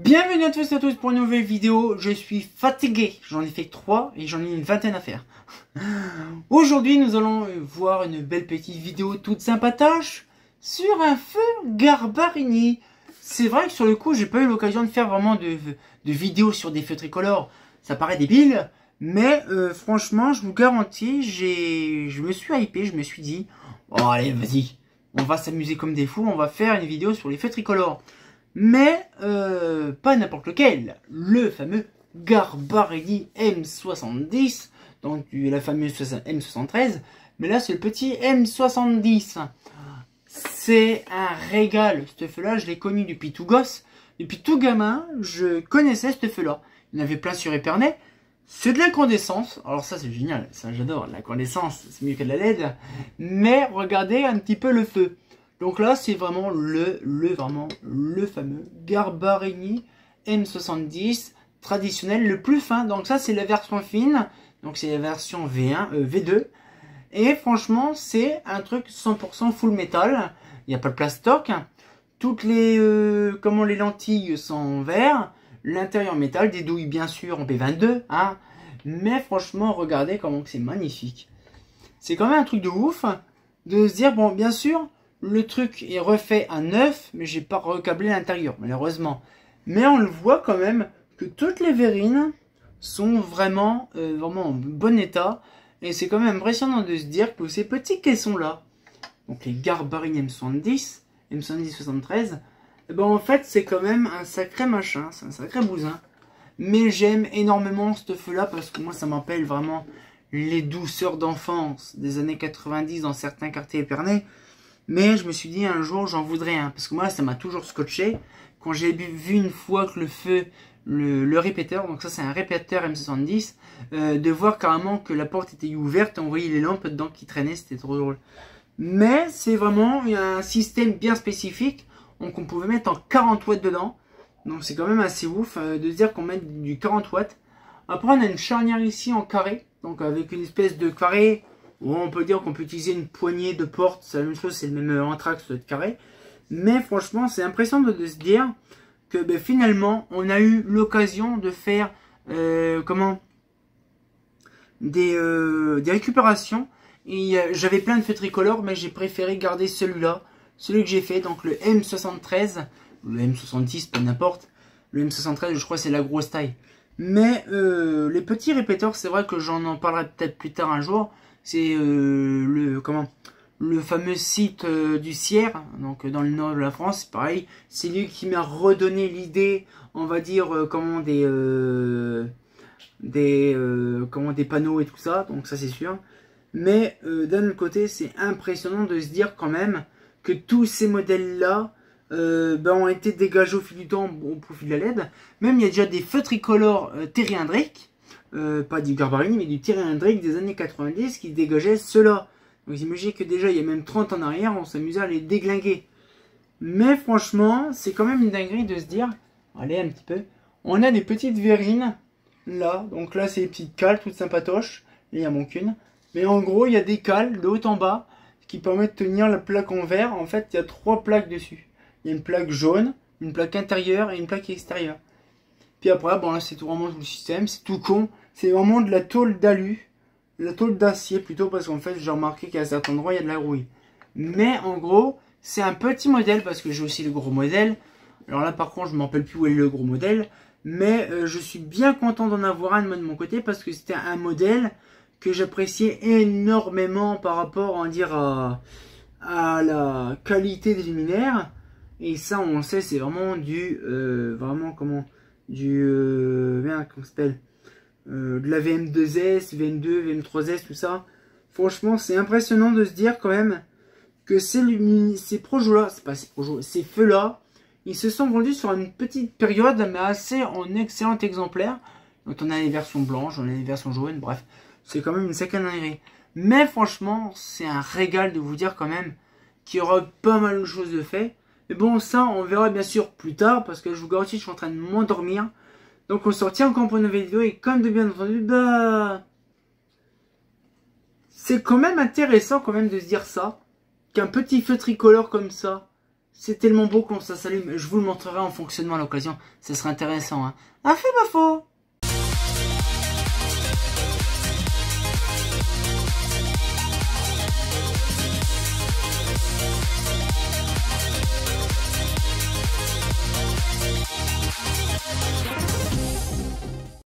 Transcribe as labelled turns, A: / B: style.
A: Bienvenue à tous et à tous pour une nouvelle vidéo. Je suis fatigué, j'en ai fait 3 et j'en ai une vingtaine à faire. Aujourd'hui nous allons voir une belle petite vidéo toute sympatoche sur un feu Garbarini. C'est vrai que sur le coup j'ai pas eu l'occasion de faire vraiment de vidéos sur des feux tricolores. Ça paraît débile, mais franchement je vous garantis, je me suis hypé, je me suis dit, oh allez vas-y, on va s'amuser comme des fous, on va faire une vidéo sur les feux tricolores. Mais pas n'importe lequel, le fameux Garbarini M70, donc la fameuse M73, mais là c'est le petit M70. C'est un régal, ce feu-là, je l'ai connu depuis tout gosse, depuis tout gamin, je connaissais ce feu-là. Il y en avait plein sur Épernay, c'est de l'incandescence, alors ça c'est génial, ça j'adore, l'incandescence, c'est mieux que de la LED, mais regardez un petit peu le feu. Donc là, c'est vraiment le fameux Garbarini M70 traditionnel, le plus fin. Donc ça, c'est la version fine. Donc c'est la version V1, V2. Et franchement, c'est un truc 100% full métal. Il n'y a pas de plastoc. Toutes les, les lentilles sont en verre. L'intérieur en métal, des douilles bien sûr en P22. Hein. Mais franchement, regardez comment c'est magnifique. C'est quand même un truc de ouf de se dire, bon, bien sûr, le truc est refait à neuf, mais j'ai pas recablé l'intérieur, malheureusement. Mais on le voit quand même que toutes les verrines sont vraiment en bon état. Et c'est quand même impressionnant de se dire que ces petits caissons-là, donc les Garbarini M70, M70 73, eh ben en fait c'est quand même un sacré machin, c'est un sacré bousin. Mais j'aime énormément ce feu-là parce que moi ça m'appelle vraiment les douceurs d'enfance des années 90 dans certains quartiers épernais. Mais je me suis dit un jour j'en voudrais un. Parce que moi ça m'a toujours scotché. Quand j'ai vu une fois que le feu, le répéteur, donc ça c'est un répéteur M70, de voir carrément que la porte était ouverte et on voyait les lampes dedans qui traînaient, c'était trop drôle. Mais c'est vraiment un système bien spécifique. Donc on pouvait mettre en 40 watts dedans. Donc c'est quand même assez ouf de se dire qu'on met du 40 watts. Après on a une charnière ici en carré. Donc avec une espèce de carré. On peut dire qu'on peut utiliser une poignée de porte, c'est la même chose, c'est le même anthrax de carré. Mais franchement, c'est impressionnant de se dire que finalement, on a eu l'occasion de faire des récupérations. Et j'avais plein de feux tricolores, mais j'ai préféré garder celui-là, celui que j'ai fait, donc le M73, le M70, peu n'importe. Le M73, je crois, c'est la grosse taille. Mais les petits répéteurs, c'est vrai que j'en parlerai peut-être plus tard un jour. C'est le fameux site du Sierre, donc dans le nord de la France, pareil. C'est lui qui m'a redonné l'idée, on va dire, des panneaux et tout ça, donc ça c'est sûr. Mais d'un autre côté, c'est impressionnant de se dire quand même que tous ces modèles-là ont été dégagés au fil du temps au profit de la LED. Même il y a déjà des feux tricolores Thierry Hendrick. Pas du Garbarini mais du Thierry Hendrick des années 90 qui dégageait cela. Donc vous imaginez que déjà il y a même 30 ans en arrière on s'amusait à les déglinguer. Mais franchement c'est quand même une dinguerie de se dire, allez un petit peu, on a des petites verrines là, donc là c'est des petites cales toutes sympatoches, là il n'y en a qu'une. Mais en gros il y a des cales de haut en bas qui permettent de tenir la plaque en verre. En fait il y a 3 plaques dessus. Il y a une plaque jaune, une plaque intérieure et une plaque extérieure. Puis après, bon là c'est vraiment tout le système, c'est tout con. C'est vraiment de la tôle d'alu, la tôle d'acier plutôt, parce qu'en fait j'ai remarqué qu'à certains endroits il y a de la rouille. Mais en gros, c'est un petit modèle, parce que j'ai aussi le gros modèle. Alors là par contre je ne me rappelle plus où est le gros modèle. Mais je suis bien content d'en avoir un de mon côté, parce que c'était un modèle que j'appréciais énormément par rapport on va dire, à la qualité des luminaires. Et ça on sait, c'est vraiment du... comment ça s'appelle, de la VM2S, VM2, VM3S, tout ça. Franchement, c'est impressionnant de se dire quand même que ces projets-là, c'est pas ces projets, ces feux-là, ils se sont vendus sur une petite période, mais assez en excellent exemplaire. Donc on a les versions blanches, on a les versions jaunes, bref, c'est quand même une sacrée dinguerie. Mais franchement, c'est un régal de vous dire quand même qu'il y aura pas mal de choses de fait. Mais bon, ça, on verra bien sûr plus tard, parce que je vous garantis, je suis en train de m'endormir. Donc, on se retient encore pour une nouvelle vidéo, et comme de bien entendu, c'est quand même intéressant quand même de se dire ça, qu'un petit feu tricolore comme ça, C'est tellement beau quand ça s'allume. Je vous le montrerai en fonctionnement à l'occasion. Ce sera intéressant. Hein. Ah, fait pas faux.